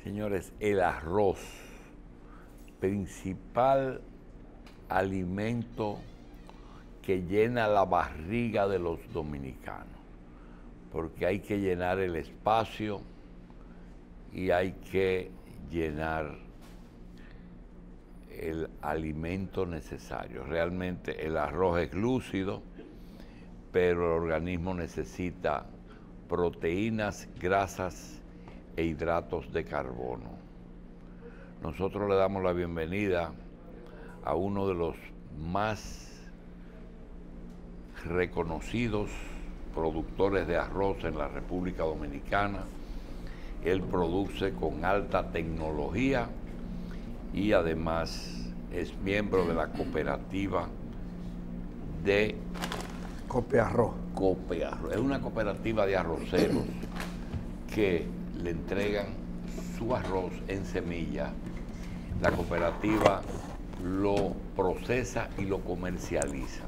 Señores, el arroz, principal alimento que llena la barriga de los dominicanos, porque hay que llenar el espacio y hay que llenar el alimento necesario. Realmente el arroz es lúcido, pero el organismo necesita proteínas, grasas e hidratos de carbono. Nosotros le damos la bienvenida a uno de los más reconocidos productores de arroz en la República Dominicana. Él produce con alta tecnología y además es miembro de la cooperativa de Copearroz. Copearroz. Es una cooperativa de arroceros que le entregan su arroz en semilla. La cooperativa lo procesa y lo comercializa.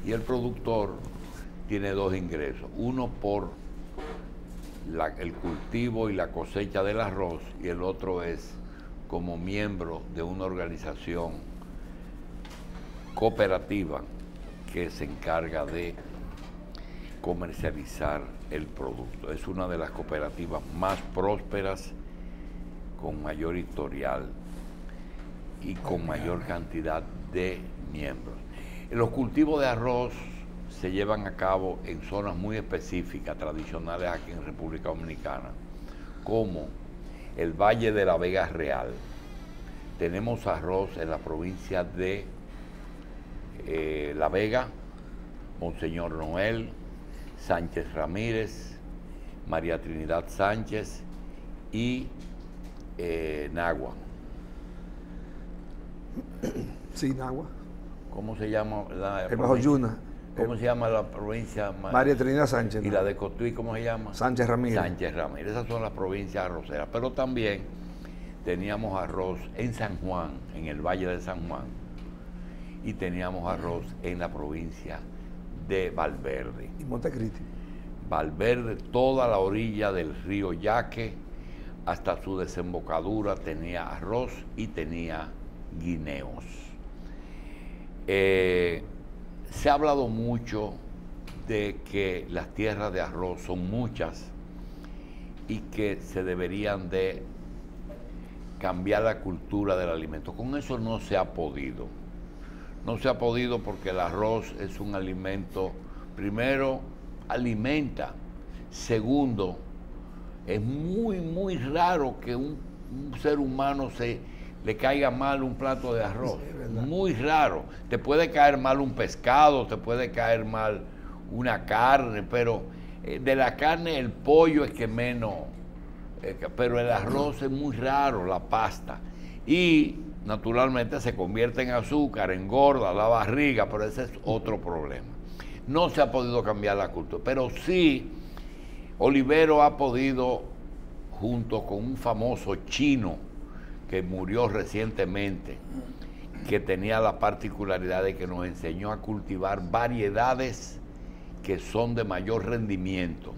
Y el productor tiene dos ingresos. Uno por el cultivo y la cosecha del arroz, y el otro es como miembro de una organización cooperativa que se encarga de comercializar el producto. Es una de las cooperativas más prósperas, con mayor historial y con mayor cantidad de miembros. Los cultivos de arroz se llevan a cabo en zonas muy específicas, tradicionales aquí en República Dominicana, como el Valle de la Vega Real. Tenemos arroz en la provincia de La Vega, Monseñor Noel, Sánchez Ramírez, María Trinidad Sánchez y Nagua. Sí, Nagua. ¿Cómo se llama la El Bajo Yuna. ¿Cómo se llama la provincia? María Trinidad Sánchez. ¿Y la de Cotuí cómo se llama? Sánchez Ramírez. Sánchez Ramírez. Esas son las provincias arroceras. Pero también teníamos arroz en San Juan, en el Valle de San Juan, y teníamos arroz en la provincia de Valverde. Y Montecristi. Valverde, toda la orilla del río Yaque, hasta su desembocadura, tenía arroz y tenía guineos. Se ha hablado mucho de que las tierras de arroz son muchas y que se deberían de cambiar la cultura del alimento. Con eso no se ha podido. No se ha podido porque el arroz es un alimento, primero, alimenta. Segundo, es muy raro que un ser humano le caiga mal un plato de arroz. Sí, muy raro. Te puede caer mal un pescado, te puede caer mal una carne, pero de la carne el pollo es que menos, pero el arroz es muy raro, la pasta. Y naturalmente se convierte en azúcar, engorda la barriga, pero ese es otro problema. No se ha podido cambiar la cultura, pero sí Olivero ha podido, junto con un famoso chino que murió recientemente, que tenía la particularidad de que nos enseñó a cultivar variedades que son de mayor rendimiento,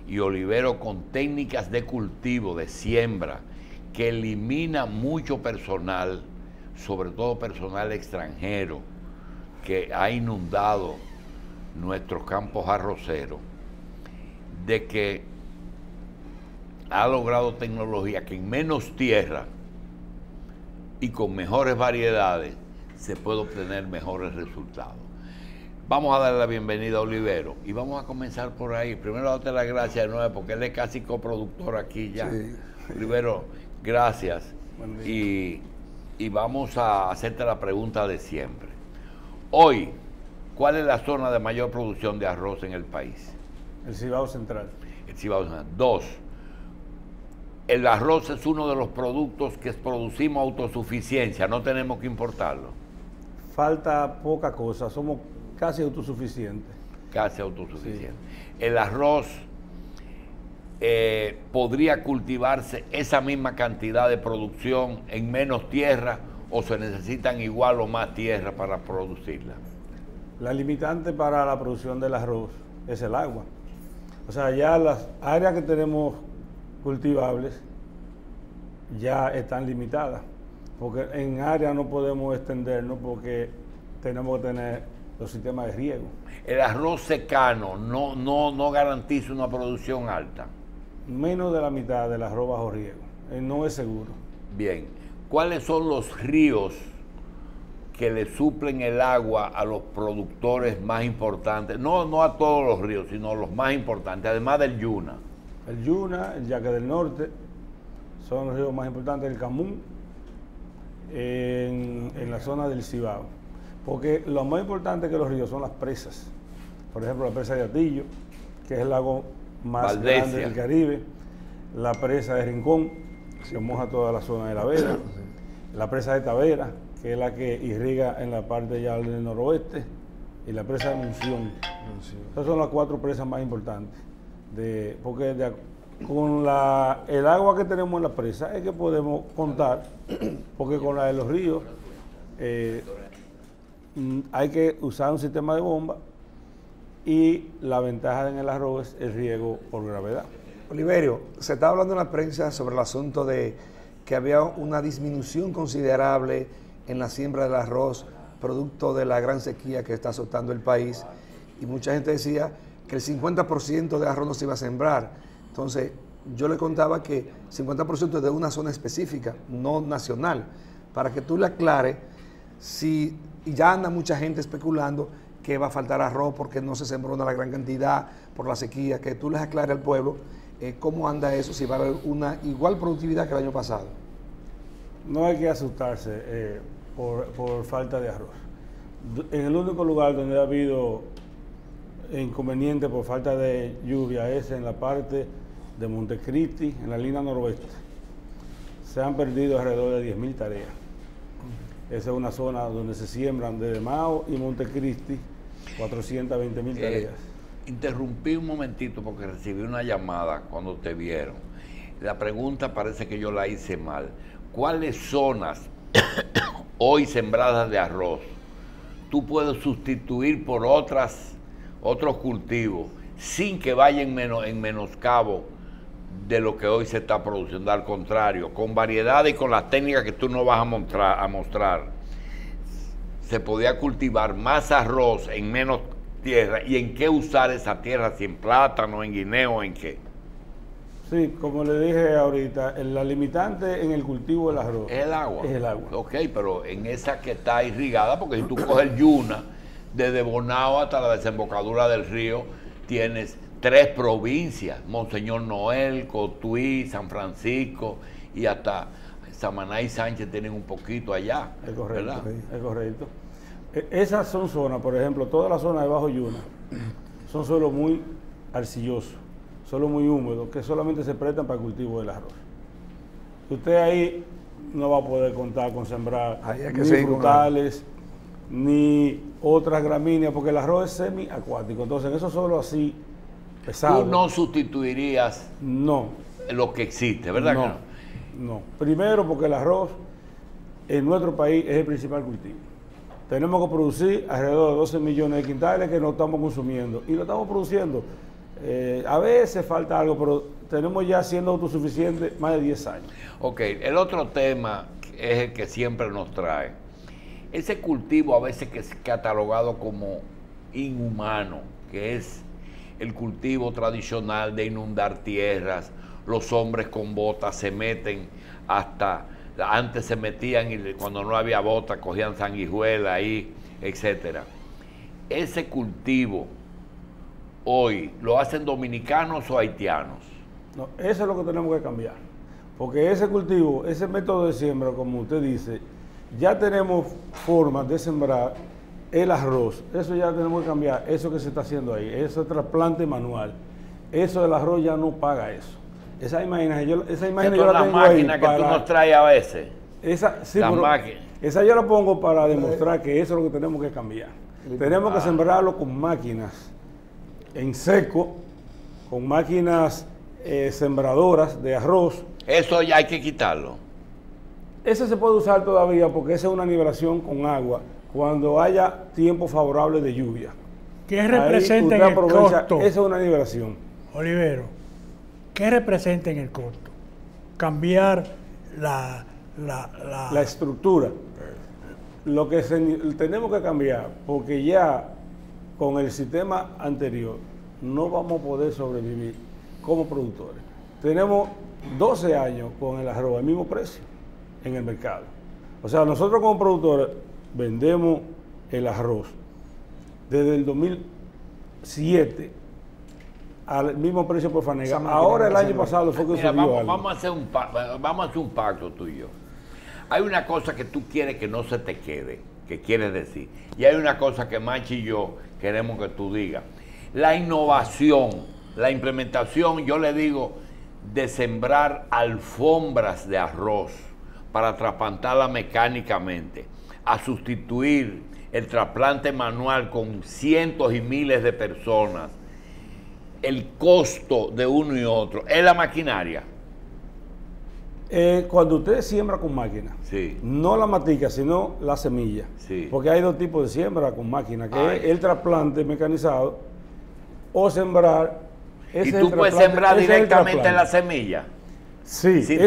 y Olivero con técnicas de cultivo, de siembra, que elimina mucho personal, sobre todo personal extranjero, que ha inundado nuestros campos arroceros, de que ha logrado tecnología que en menos tierra y con mejores variedades se puede obtener mejores resultados. Vamos a darle la bienvenida a Olivero y vamos a comenzar por ahí. Primero darte las gracias de nuevo porque él es casi coproductor aquí ya. Sí. Olivero, gracias. Y vamos a hacerte la pregunta de siempre. Hoy, ¿cuál es la zona de mayor producción de arroz en el país? El Cibao Central. El Cibao Central. 2. El arroz es uno de los productos que producimos autosuficiencia, no tenemos que importarlo. Falta poca cosa, somos casi autosuficientes. Casi autosuficientes. Sí. El arroz podría cultivarse esa misma cantidad de producción en menos tierra, o se necesitan igual o más tierra para producirla. La limitante para la producción del arroz es el agua. O sea, ya las áreas que tenemos cultivables ya están limitadas, porque en área no podemos extendernos porque tenemos que tener los sistemas de riego. El arroz secano no garantiza una producción alta. Menos de la mitad del arroz bajo riego, no es seguro. Bien, ¿cuáles son los ríos que le suplen el agua a los productores más importantes? No a todos los ríos, sino los más importantes, además del Yuna. El Yuna, el Yaque del Norte, son los ríos más importantes, el Camún, en la zona del Cibao. Porque lo más importante que los ríos son las presas. Por ejemplo, la presa de Atillo, que es el lago más Valdesia. grande del Caribe, la presa de Rincón, que moja toda la zona de La Vega, la presa de Tavera, que es la que irriga en la parte ya del noroeste, y la presa de Monción. Esas son las 4 presas más importantes, porque con el agua que tenemos en la presa es que podemos contar, porque con la de los ríos hay que usar un sistema de bomba, y la ventaja en el arroz es el riego por gravedad. Oliverio, se está hablando en la prensa sobre el asunto de que había una disminución considerable en la siembra del arroz, producto de la gran sequía que está azotando el país, y mucha gente decía que el 50% de arroz no se iba a sembrar. Entonces, yo le contaba que 50% es de una zona específica, no nacional, para que tú le aclares si ya anda mucha gente especulando que va a faltar arroz porque no se sembró una gran cantidad por la sequía, que tú les aclares al pueblo cómo anda eso, si va a haber una igual productividad que el año pasado. No hay que asustarse por falta de arroz. En el único lugar donde ha habido inconveniente por falta de lluvia es en la parte de Montecristi, en la línea noroeste. Se han perdido alrededor de 10.000 tareas. Esa es una zona donde se siembran desde Mao y Montecristi 420.000 tareas. Interrumpí un momentito porque recibí una llamada cuando te vieron. La pregunta parece que yo la hice mal. ¿Cuáles zonas hoy sembradas de arroz tú puedes sustituir por otros cultivos sin que vaya en menoscabo de lo que hoy se está produciendo? Al contrario, con variedad y con las técnicas que tú nos vas a mostrar, se podía cultivar más arroz en menos tierra. ¿Y en qué usar esa tierra? ¿Si en plátano, en guineo, en qué? Sí, como le dije ahorita, la limitante en el cultivo del arroz Es el agua. es el agua. Ok, pero en esa que está irrigada, porque si tú coges el Yuna, desde Bonao hasta la desembocadura del río, tienes 3 provincias: Monseñor Noel, Cotuí, San Francisco, y hasta Samaná y Sánchez tienen un poquito allá. Es correcto, ¿verdad? es correcto. Esas son zonas, por ejemplo, toda la zona de Bajo Yuna, son suelos muy arcillosos, suelos muy húmedos, que solamente se prestan para el cultivo del arroz. Usted ahí no va a poder contar con sembrar ni frutales, ni otras gramíneas, porque el arroz es semiacuático. Entonces, en esos suelos así, pesados, Tú no sustituirías no, lo que existe, ¿verdad? no, que no? no. Primero, porque el arroz en nuestro país es el principal cultivo. Tenemos que producir alrededor de 12 millones de quintales que no estamos consumiendo, y lo estamos produciendo. A veces falta algo, pero tenemos ya siendo autosuficientes más de 10 años. Ok, el otro tema es el que siempre nos trae. Ese cultivo a veces que es catalogado como inhumano, que es el cultivo tradicional de inundar tierras. Los hombres con botas se meten hasta... Antes se metían y cuando no había botas cogían sanguijuela ahí, etcétera. Ese cultivo hoy lo hacen dominicanos o haitianos. No, eso es lo que tenemos que cambiar. Porque ese cultivo, ese método de siembra, como usted dice, ya tenemos formas de sembrar el arroz. Eso ya tenemos que cambiar, eso que se está haciendo ahí, eso es trasplante manual. Eso del arroz ya no paga eso. Esa imagen yo la tengo ahí que tú nos traes a veces. Esa yo la pongo para demostrar que eso es lo que tenemos que cambiar. Tenemos que sembrarlo con máquinas en seco, con máquinas sembradoras de arroz. Eso ya hay que quitarlo. Ese se puede usar todavía porque esa es una nivelación con agua cuando haya tiempo favorable de lluvia. ¿Qué representa en el costo? Esa es una nivelación. Olivero, ¿qué representa en el costo? Cambiar la estructura. Lo que tenemos que cambiar, porque ya con el sistema anterior no vamos a poder sobrevivir como productores. Tenemos 12 años con el arroz al mismo precio en el mercado. O sea, nosotros como productores vendemos el arroz desde el 2007 al mismo precio por fanega. Ahora el año pasado fue que subió algo. Vamos a hacer un pacto tú y yo. Hay una cosa que tú quieres que no se te quede, que quieres decir. Y hay una cosa que Machi y yo queremos que tú digas. La innovación, la implementación, yo le digo, de sembrar alfombras de arroz para trasplantarla mecánicamente, a sustituir el trasplante manual con cientos y miles de personas. El costo de uno y otro es la maquinaria. Cuando usted siembra con máquina, sí, no la matica, sino la semilla, sí, porque hay dos tipos de siembra con máquina, que es el trasplante mecanizado o sembrar. ¿Y tú puedes sembrar directamente en la semilla? Sí. Sin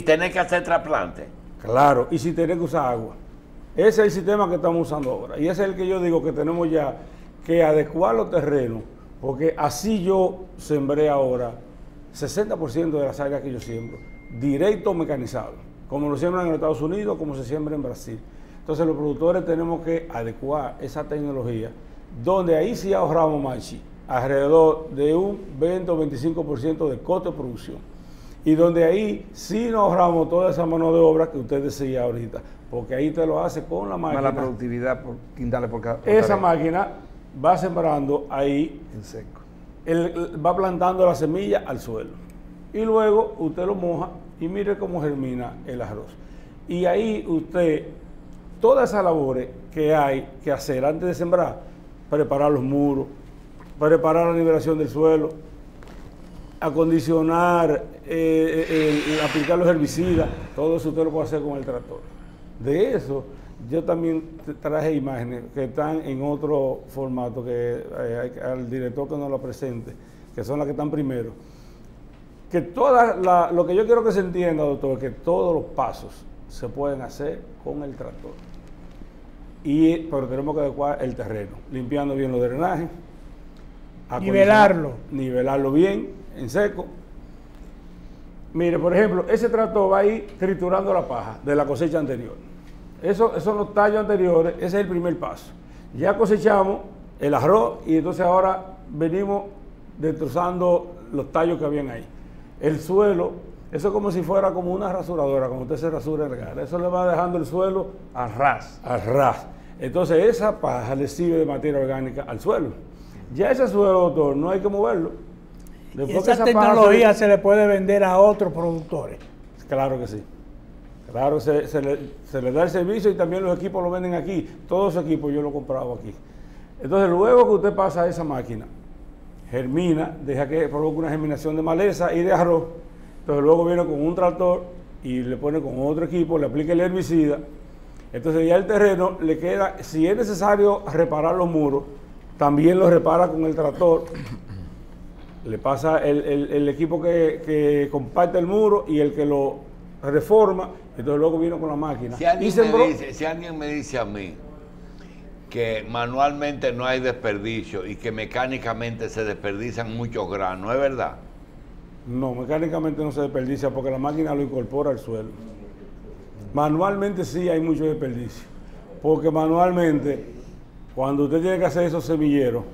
tener que hacer trasplante. Claro, y sin tener que usar agua. Ese es el sistema que estamos usando ahora. Y ese es el que yo digo que tenemos ya que adecuar los terrenos, porque así yo sembré ahora 60% de las áreas que yo siembro, directo mecanizado, como lo siembran en Estados Unidos, como se siembra en Brasil. Entonces los productores tenemos que adecuar esa tecnología, donde ahí sí ahorramos, Machi, alrededor de un 20 o 25% de costo de producción. Y donde ahí sí nos ahorramos toda esa mano de obra que usted decía ahorita, porque ahí te lo hace con la máquina. La productividad por quintales por cada. Esa máquina va sembrando ahí en seco. Va plantando la semilla al suelo. Y luego usted lo moja y mire cómo germina el arroz. Y ahí usted, todas esas labores que hay que hacer antes de sembrar, preparar los muros, preparar la nivelación del suelo, acondicionar, aplicar los herbicidas, todo eso usted lo puede hacer con el tractor. De eso, yo también traje imágenes que están en otro formato, que al director que nos lo presente, que son las que están primero. Que lo que yo quiero que se entienda, doctor, es que todos los pasos se pueden hacer con el tractor. Pero tenemos que adecuar el terreno, limpiando bien los drenajes, nivelarlo bien, en seco. Mire, por ejemplo, ese tractor va a ir triturando la paja de la cosecha anterior. Esos son los tallos anteriores, ese es el primer paso. Ya cosechamos el arroz y entonces ahora venimos destrozando los tallos que habían ahí. El suelo, eso es como si fuera como una rasuradora, como usted se rasura el gar. Eso le va dejando el suelo al ras. Entonces esa paja le sirve de materia orgánica al suelo. Ya ese suelo, doctor, no hay que moverlo. Después ¿y esa tecnología se le puede vender a otros productores? Claro que sí. Claro, se le da el servicio y también los equipos lo venden aquí. Todos los equipos yo los he comprado aquí. Entonces, luego que usted pasa a esa máquina, germina, deja que provoque una germinación de maleza y de arroz. Entonces, luego viene con un tractor y le pone con otro equipo, le aplica el herbicida. Entonces, ya el terreno le queda, si es necesario reparar los muros, también lo repara con el tractor. Le pasa el equipo que comparte el muro y el que lo reforma, entonces luego vino con la máquina. Si alguien me dice a mí que manualmente no hay desperdicio y que mecánicamente se desperdician muchos granos, ¿es verdad? No, mecánicamente no se desperdicia porque la máquina lo incorpora al suelo. Manualmente sí hay mucho desperdicio, porque manualmente, cuando usted tiene que hacer esos semilleros,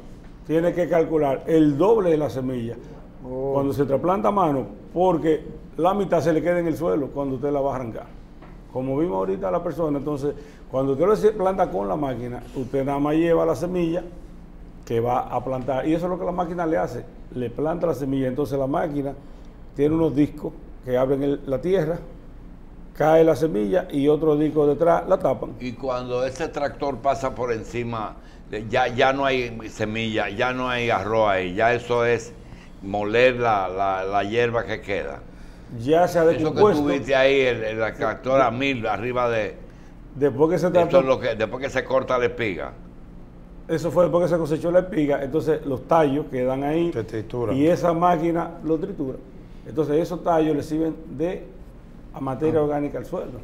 tiene que calcular el doble de la semilla cuando se trasplanta a mano, porque la mitad se le queda en el suelo cuando usted la va a arrancar. Como vimos ahorita a la persona, entonces, cuando usted lo planta con la máquina, usted nada más lleva la semilla que va a plantar. Y eso es lo que la máquina le hace, le planta la semilla. Entonces la máquina tiene unos discos que abren la tierra, cae la semilla y otro disco detrás la tapan. Y cuando ese tractor pasa por encima, ya no hay semilla, ya no hay arroz ahí, ya eso es moler la hierba que queda. Ya se ha decompuesto. Eso que tú viste ahí, el tractor a 1000 arriba de... Después que se trató, después que se corta la espiga. Eso fue después que se cosechó la espiga, entonces los tallos quedan ahí y esa máquina lo tritura. Entonces esos tallos le sirven de a materia orgánica al suelo.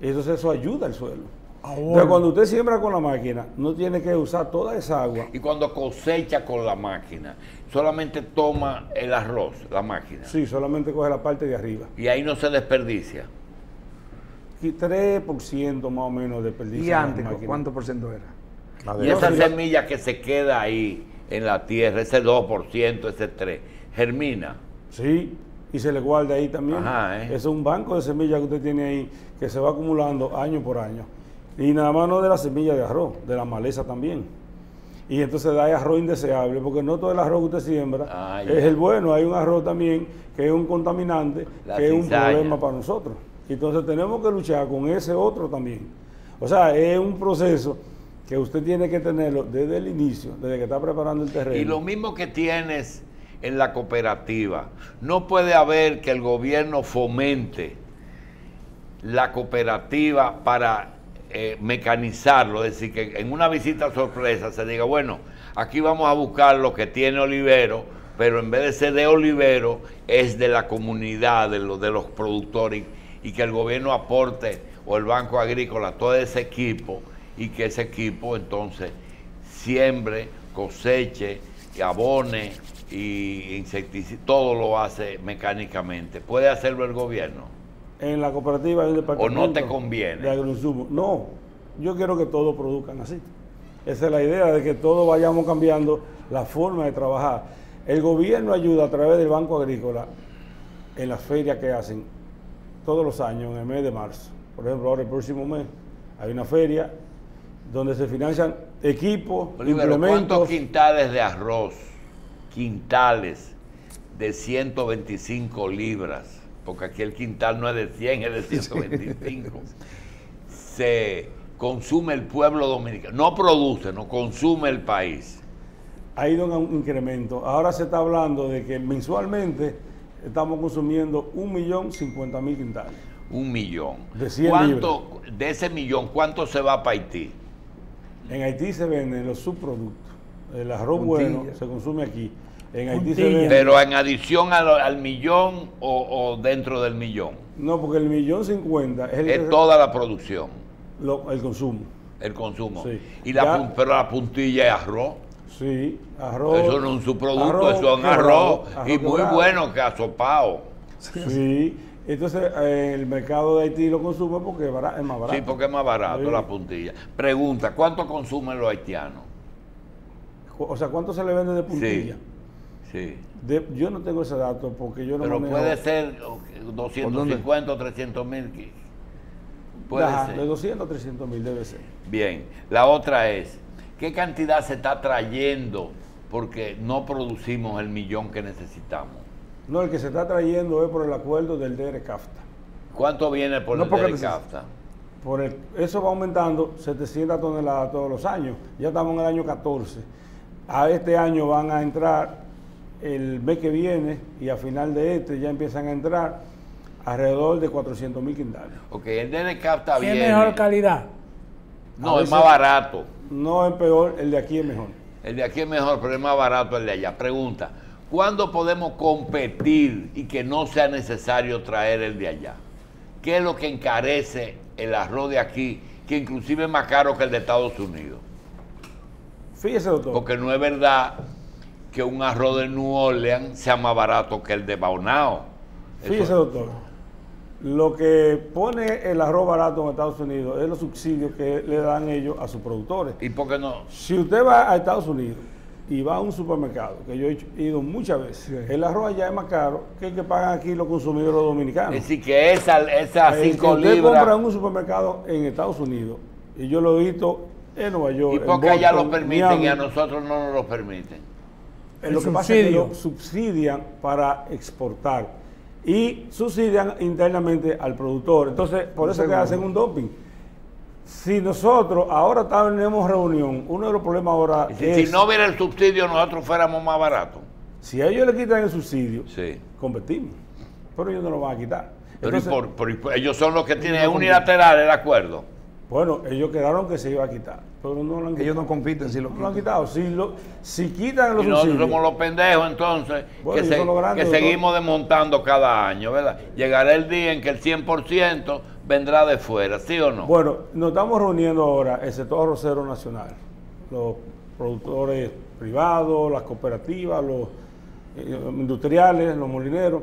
Entonces eso ayuda al suelo. Entonces cuando usted siembra con la máquina, no tiene que usar toda esa agua. Y cuando cosecha con la máquina, solamente toma el arroz, la máquina. Sí, solamente coge la parte de arriba. Y ahí no se desperdicia. Y 3% más o menos de desperdicio. ¿Y antes cuánto por ciento era? Y esa semilla que se queda ahí en la tierra, ese 2%, ese 3%, germina. Sí, y se le guarda ahí también. Ajá, Es un banco de semillas que usted tiene ahí que se va acumulando año por año. Y nada más no de la semilla de arroz, de la maleza también. Y entonces da arroz indeseable, porque no todo el arroz que usted siembra es el bueno. Hay un arroz también que es un contaminante, que es un problema para nosotros. Entonces tenemos que luchar con ese otro también. O sea, es un proceso que usted tiene que tenerlo desde el inicio, desde que está preparando el terreno. Y lo mismo que tienes en la cooperativa, no puede haber que el gobierno fomente la cooperativa para mecanizarlo, es decir, que en una visita sorpresa se diga, bueno, aquí vamos a buscar lo que tiene Olivero, pero en vez de ser de Olivero, es de la comunidad, de los productores, y que el gobierno aporte, o el Banco Agrícola, todo ese equipo, y que ese equipo entonces siembre, coseche, abone y insecticide, todo lo hace mecánicamente. ¿Puede hacerlo el gobierno? En la cooperativa hay un departamento. ¿O no te conviene? De agroinsumos. No, yo quiero que todos produzcan así. Esa es la idea, de que todos vayamos cambiando la forma de trabajar. El gobierno ayuda a través del Banco Agrícola en las ferias que hacen todos los años, en el mes de marzo. Por ejemplo, ahora el próximo mes hay una feria donde se financian equipos, implementos. ¿Cuántos quintales de arroz? Quintales de 125 libras, porque aquí el quintal no es de 100, es de 125. Se consume el pueblo dominicano, no produce, no consume el país. Ha ido un incremento. Ahora se está hablando de que mensualmente estamos consumiendo 1.050.000 quintales. 1 millón. De 100 ¿Cuánto, de ese millón, cuánto se va para Haití? En Haití se venden los subproductos. El arroz bueno se consume aquí. En Haití se Puntilla. vende. Pero en adición al millón o dentro del millón. No, porque el 1.050.000 es, Es toda la producción, el consumo. el consumo. Sí. Y pero la puntilla es arroz. Sí, arroz. Eso no es un subproducto, arroz eso es un quebrado, arroz. Y muy quebrado. bueno que asopado. Sí. Entonces el mercado de Haití lo consume porque es más barato. Sí, porque es más barato Sí. la puntilla. Pregunta, ¿cuánto consumen los haitianos? O sea, ¿cuánto se le vende de puntilla? Sí. Yo no tengo ese dato porque yo no Pero manejo. puede ser 250 o 300 mil. Puede Ajá, ser. de 200 a 300.000 debe ser. Bien. La otra es, ¿qué cantidad se está trayendo porque no producimos el millón que necesitamos? No, el que se está trayendo es por el acuerdo del DR-CAFTA. ¿Cuánto viene por No, el porque DERCAFTA? Eso va aumentando 700 toneladas todos los años. Ya estamos en el año 14. A este año van a entrar el mes que viene y a final de este ya empiezan a entrar alrededor de 400.000 quintales. Ok, el DERCAFTA ¿Qué viene. mejor calidad? No, A es veces- más barato. No es peor, el de aquí es mejor. El de aquí es mejor, pero es más barato el de allá. Pregunta, ¿cuándo podemos competir y que no sea necesario traer el de allá? ¿Qué es lo que encarece el arroz de aquí, que inclusive es más caro que el de Estados Unidos? Fíjese, doctor. Porque no es verdad que un arroz de New Orleans sea más barato que el de Baunao. Eso- Fíjese, doctor. Lo que pone el arroz barato en Estados Unidos es los subsidios que le dan ellos a sus productores. ¿Y por qué no? Si usted va a Estados Unidos y va a un supermercado, que yo he ido muchas veces, el arroz allá es más caro que el que pagan aquí los consumidores dominicanos. Es decir, que esas El 5 que usted compra en libras. un supermercado en Estados Unidos, y yo lo he visto en Nueva York. ¿Y en por qué allá lo Boston, permiten Miami. y a nosotros no nos lo permiten? Lo El que pasa es que subsidio. lo subsidian para exportar y subsidian internamente al productor. Entonces, por eso que hacen un dumping. Si nosotros ahora tenemos reunión, uno de los problemas ahora Es decir, es, si no hubiera el subsidio, nosotros fuéramos más baratos. si a ellos le quitan el subsidio, Sí. competimos. Pero ellos no lo van a quitar. Pero Entonces, ellos son los que tienen no unilateral el acuerdo. bueno, ellos quedaron que se iba a quitar. pero no lo han Ellos quitado. no compiten si lo No lo han quitan. quitado. Si quitan los Y nosotros subsidios, somos los pendejos entonces, Bueno, que, ellos son los grandes, que doctor. seguimos desmontando cada año, ¿verdad? Llegará el día en que el 100% vendrá de fuera, ¿sí o no? bueno, nos estamos reuniendo ahora el sector arrocero nacional, los productores privados, las cooperativas, los industriales, los molineros,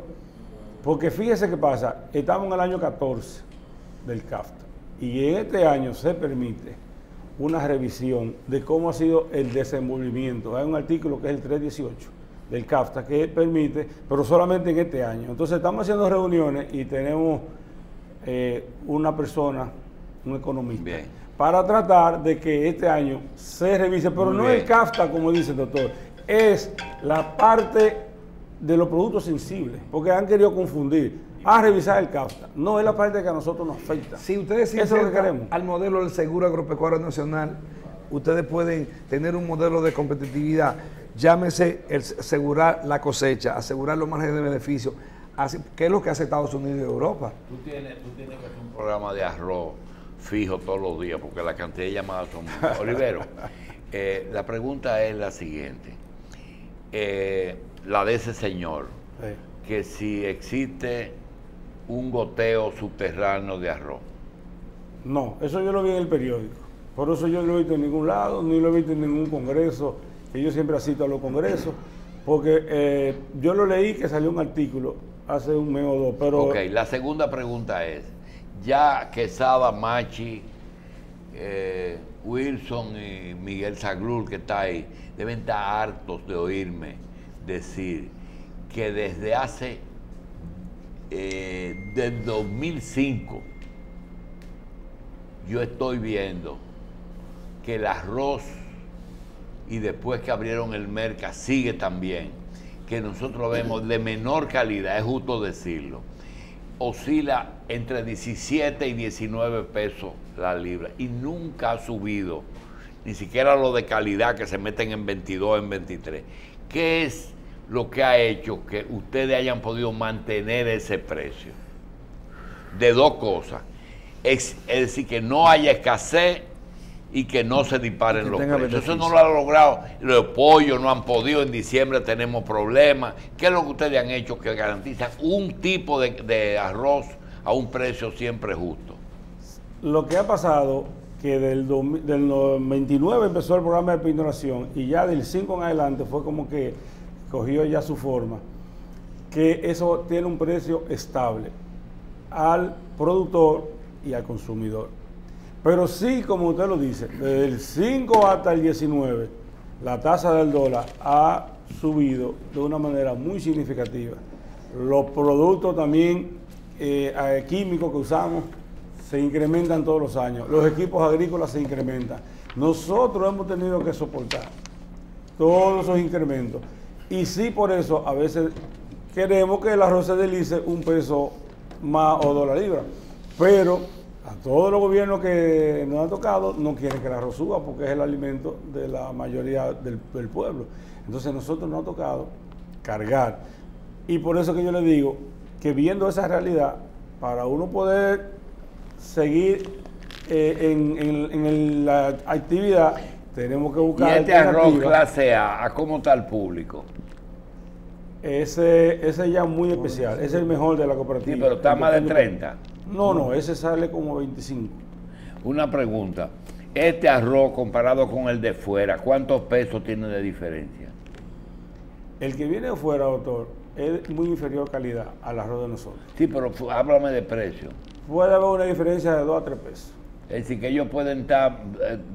porque fíjese qué pasa, estamos en el año 14 del CAFTA y en este año se permite una revisión de cómo ha sido el desenvolvimiento. Hay un artículo que es el 318 del CAFTA que permite, pero solamente en este año. Entonces estamos haciendo reuniones y tenemos una persona, un economista, Bien. para tratar de que este año se revise, pero Muy no bien. el CAFTA, como dice el doctor, es la parte de los productos sensibles, porque han querido confundir. A revisar el CAFTA, no es la parte que a nosotros nos afecta. Si ustedes se Eso es lo que insertan queremos. al modelo del seguro agropecuario nacional, ustedes pueden tener un modelo de competitividad, llámese el asegurar la cosecha, asegurar los márgenes de beneficio, que es lo que hace Estados Unidos y Europa. Tú tienes que hacer un programa de arroz fijo todos los días, porque la cantidad de llamadas son muchas. Olivero, la pregunta es la siguiente. La de ese señor, que si existe un goteo subterráneo de arroz. No, eso yo lo vi en el periódico. Por eso yo no lo he visto en ningún lado, ni lo he visto en ningún congreso, que yo siempre asisto a los congresos, porque yo lo leí que salió un artículo hace un mes o dos, pero... Ok, la segunda pregunta es, ya Quesada, Machi, Wilson y Miguel Zaglul, que está ahí, deben estar hartos de oírme decir que desde hace, del 2005, yo estoy viendo que el arroz, y después que abrieron el mercado, sigue también, que nosotros vemos de menor calidad, es justo decirlo, oscila entre 17 y 19 pesos la libra y nunca ha subido, ni siquiera lo de calidad que se meten en 22, en 23. ¿Qué es lo que ha hecho que ustedes hayan podido mantener ese precio? De dos cosas, es decir, que no haya escasez y que no se disparen los tenga precios. Eso beneficio. no lo ha logrado. Los pollos no han podido, en diciembre tenemos problemas. ¿Qué es lo que ustedes han hecho que garantiza un tipo de arroz a un precio siempre justo? Lo que ha pasado, que del 29 empezó el programa de pinoración y ya del 5 en adelante fue como que cogió ya su forma, que eso tiene un precio estable al productor y al consumidor. Pero sí, como usted lo dice, desde el 5 hasta el 19, la tasa del dólar ha subido de una manera muy significativa. Los productos también químicos que usamos se incrementan todos los años. Los equipos agrícolas se incrementan. Nosotros hemos tenido que soportar todos esos incrementos. Y sí, por eso a veces queremos que el arroz se deslice un peso más o $1 la libra. Pero a todos los gobiernos que nos han tocado no quieren que el arroz suba porque es el alimento de la mayoría del pueblo. Entonces nosotros nos ha tocado cargar. Y por eso que yo le digo que viendo esa realidad, para uno poder seguir en la actividad, tenemos que Y buscar este arroz alternativas. clase ¿a cómo está el público? Ese ya es muy especial, ese es el mejor de la cooperativa. Sí, pero está más de 30. No, ese sale como 25. Una pregunta. Este arroz comparado con el de fuera, ¿cuántos pesos tiene de diferencia? El que viene de fuera, doctor, es muy inferior calidad al arroz de nosotros. Sí, pero háblame de precio. Puede haber una diferencia de 2 a 3 pesos. Es decir, que ellos pueden estar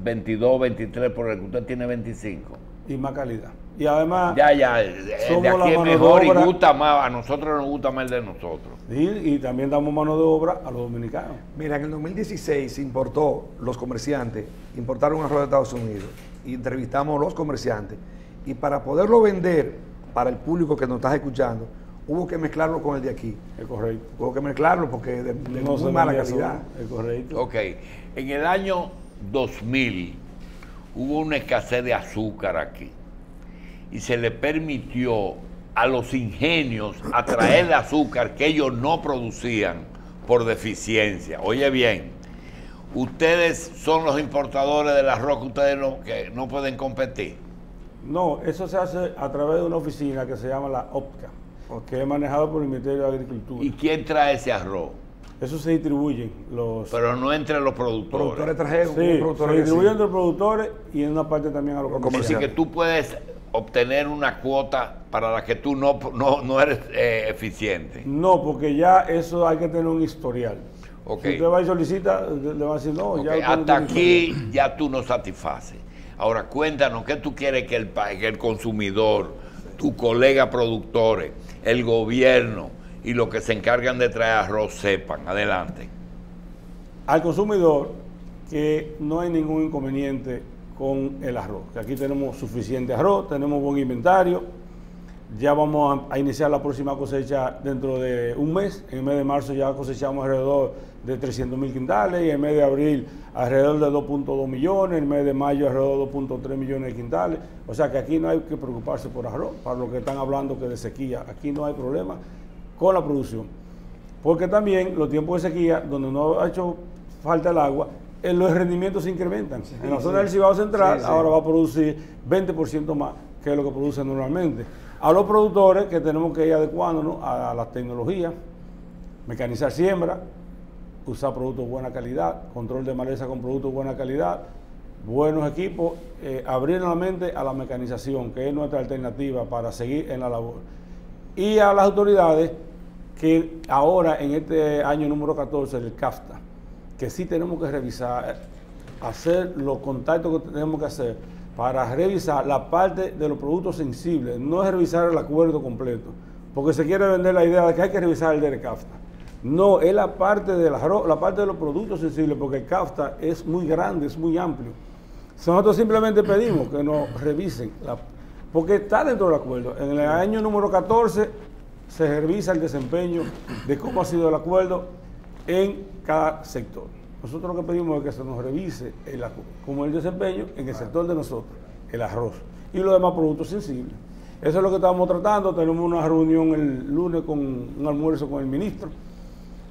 22, 23, por el que usted tiene 25. Y más calidad. Y además, Ya, el de somos la aquí es mano de mejor y obra. gusta más. A nosotros nos gusta más el de nosotros. y también damos mano de obra a los dominicanos. Mira, en el 2016 se importó, los comerciantes importaron arroz de Estados Unidos y entrevistamos a los comerciantes y para poderlo vender para el público que nos está escuchando, hubo que mezclarlo con el de aquí. Es correcto. Hubo que mezclarlo porque de No se muy mala vendía calidad. solo, es correcto. Ok, en el año 2000 hubo una escasez de azúcar aquí y se le permitió a los ingenios a traer el azúcar que ellos no producían por deficiencia. Oye bien, ustedes son los importadores del arroz que no pueden competir. No, eso se hace a través de una oficina que se llama la OPCA, que es manejado por el Ministerio de Agricultura. ¿Y quién trae ese arroz? Eso se distribuyen los... Pero no entre los productores. Productores trajeron, Sí, productores se distribuyen sí. entre los productores y en una parte también a los Así comerciantes. que tú puedes obtener una cuota para la que tú no eres eficiente. No, porque ya eso hay que tener un historial. Ok. Si usted va y solicita, le va a decir, no, Ok, ya... usted no hasta tiene aquí historial. ya tú no satisfaces. Ahora cuéntanos, ¿qué tú quieres que el consumidor, tu colega productores, el gobierno y los que se encargan de traer arroz sepan? Adelante. Al consumidor que no hay ningún inconveniente con el arroz, que aquí tenemos suficiente arroz, tenemos buen inventario, ya vamos a iniciar la próxima cosecha dentro de un mes. En el mes de marzo ya cosechamos alrededor de 300.000 quintales y en el mes de abril alrededor de 2.2 millones, en el mes de mayo alrededor de 2.3 millones de quintales. O sea que aquí no hay que preocuparse por arroz, para los que están hablando que de sequía, aquí no hay problema con la producción. Porque también los tiempos de sequía, donde no ha hecho falta el agua, los rendimientos se incrementan. Sí, en la zona sí. del Cibao Central Sí, sí. ahora va a producir 20% más que lo que produce normalmente. A los productores que tenemos que ir adecuándonos a las tecnologías, mecanizar siembra, usar productos de buena calidad, control de maleza con productos de buena calidad, buenos equipos, abrir la mente a la mecanización, que es nuestra alternativa para seguir en la labor. Y a las autoridades que ahora en este año número 14 del CAFTA, que sí tenemos que revisar, hacer los contactos que tenemos que hacer para revisar la parte de los productos sensibles, no es revisar el acuerdo completo, porque se quiere vender la idea de que hay que revisar el del CAFTA. No, es la parte del arroz, la parte de los productos sensibles, porque el CAFTA es muy grande, es muy amplio. Nosotros simplemente pedimos que nos revisen, porque está dentro del acuerdo. En el año número 14 se revisa el desempeño de cómo ha sido el acuerdo en cada sector. Nosotros lo que pedimos es que se nos revise como el desempeño en el sector de nosotros, el arroz y los demás productos sensibles. Eso es lo que estamos tratando. Tenemos una reunión el lunes con un almuerzo con el ministro,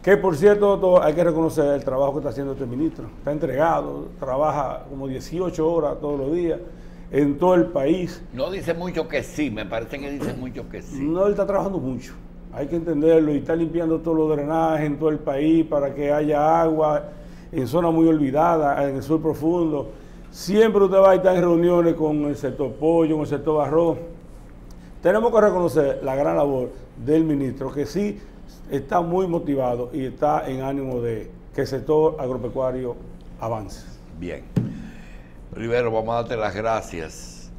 que por cierto hay que reconocer el trabajo que está haciendo este ministro. Está entregado, trabaja como 18 horas todos los días en todo el país. No dice mucho que sí, me parece que dice mucho que sí. No, él está trabajando mucho, hay que entenderlo, y está limpiando todos los drenajes en todo el país para que haya agua en zonas muy olvidadas, en el sur profundo. Siempre usted va a estar en reuniones con el sector pollo, con el sector arroz. Tenemos que reconocer la gran labor del ministro, que sí está muy motivado y está en ánimo de que el sector agropecuario avance. Bien. Rivero, vamos a darte las gracias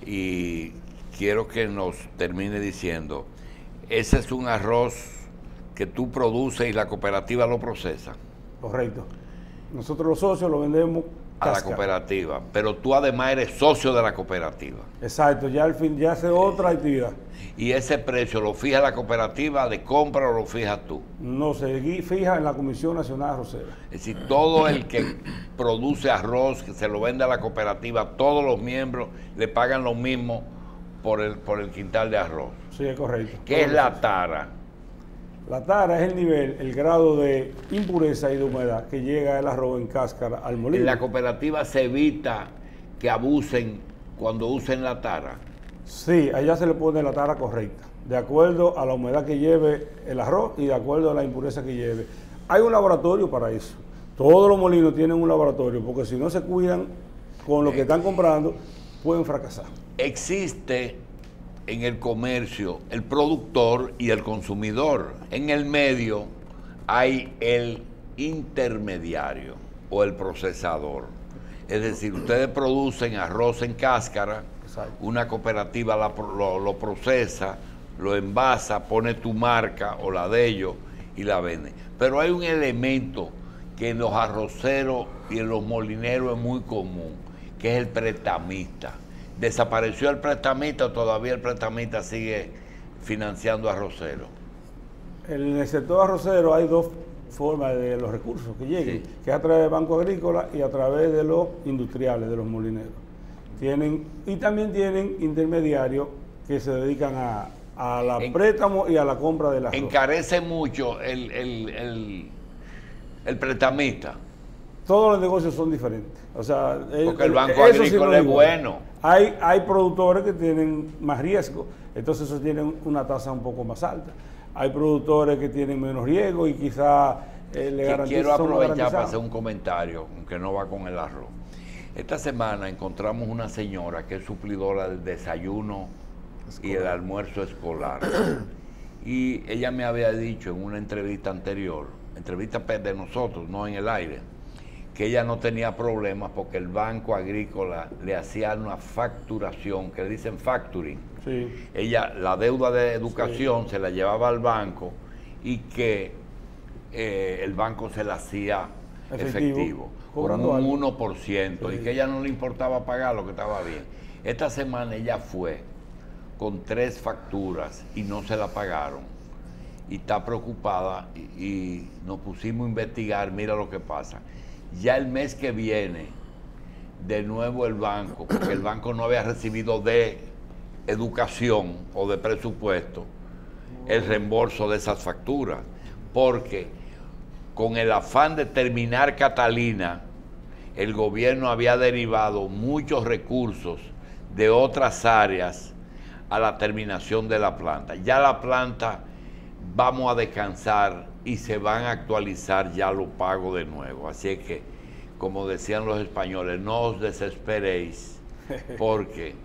y quiero que nos termine diciendo, ese es un arroz que tú produces y la cooperativa lo procesa. Correcto. Nosotros los socios lo vendemos A la cáscara. cooperativa, pero tú además eres socio de la cooperativa. Exacto, ya al fin ya hace otra actividad. Y ese precio lo fija la cooperativa de compra o lo fijas tú. No se fija en la Comisión Nacional Arrocera. Es decir, todo el que produce arroz, que se lo vende a la cooperativa, todos los miembros le pagan lo mismo por el quintal de arroz. Sí, es correcto. ¿Qué es la tara? La tara es el nivel, el grado de impureza y de humedad que llega el arroz en cáscara al molino. En la cooperativa se evita que abusen cuando usen la tara. Sí, allá se le pone la tara correcta, de acuerdo a la humedad que lleve el arroz y de acuerdo a la impureza que lleve. Hay un laboratorio para eso. Todos los molinos tienen un laboratorio, porque si no se cuidan con lo que están comprando, pueden fracasar. Existe en el comercio el productor y el consumidor. En el medio hay el intermediario o el procesador. Es decir, ustedes producen arroz en cáscara, Exacto. una cooperativa lo procesa, lo envasa, pone tu marca o la de ellos y la vende. Pero hay un elemento que en los arroceros y en los molineros es muy común, que es el prestamista. ¿Desapareció el prestamista o todavía el prestamista sigue financiando arroceros? En el sector arrocero hay dos formas de los recursos que lleguen, Sí. que es a través del Banco Agrícola y a través de los industriales, de los molineros. Y también tienen intermediarios que se dedican a la préstamo y a la compra del arroz. Encarece mucho el prestamista. todos los negocios son diferentes. O sea, porque el Banco eso sí Agrícola no es igual. bueno. Hay productores que tienen más riesgo, entonces esos tienen una tasa un poco más alta. Hay productores que tienen menos riesgo y quizá le garantizan. Quiero aprovechar para hacer un comentario, aunque no va con el arroz. Esta semana encontramos una señora que es suplidora del desayuno y el almuerzo escolar. Y ella me había dicho en una entrevista anterior, entrevista de nosotros, no en el aire, que ella no tenía problemas porque el Banco Agrícola le hacía una facturación, que le dicen factoring. Sí. Ella, la deuda de educación se la llevaba al banco y que el banco se la hacía efectivo con un 1%, y que a ella no le importaba pagar lo que estaba bien. Esta semana ella fue con 3 facturas y no se la pagaron y está preocupada y nos pusimos a investigar. Mira lo que pasa, ya el mes que viene de nuevo el banco, porque el banco no había recibido de educación o de presupuesto el reembolso de esas facturas, porque con el afán de terminar Catalina, el gobierno había derivado muchos recursos de otras áreas a la terminación de la planta. Ya la planta vamos a descansar y se van a actualizar ya los pagos de nuevo. Así es que, como decían los españoles, no os desesperéis, porque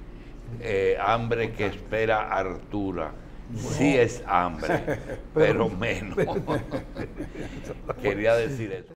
hambre que espera hartura. Sí es hambre, pero menos. Quería decir eso.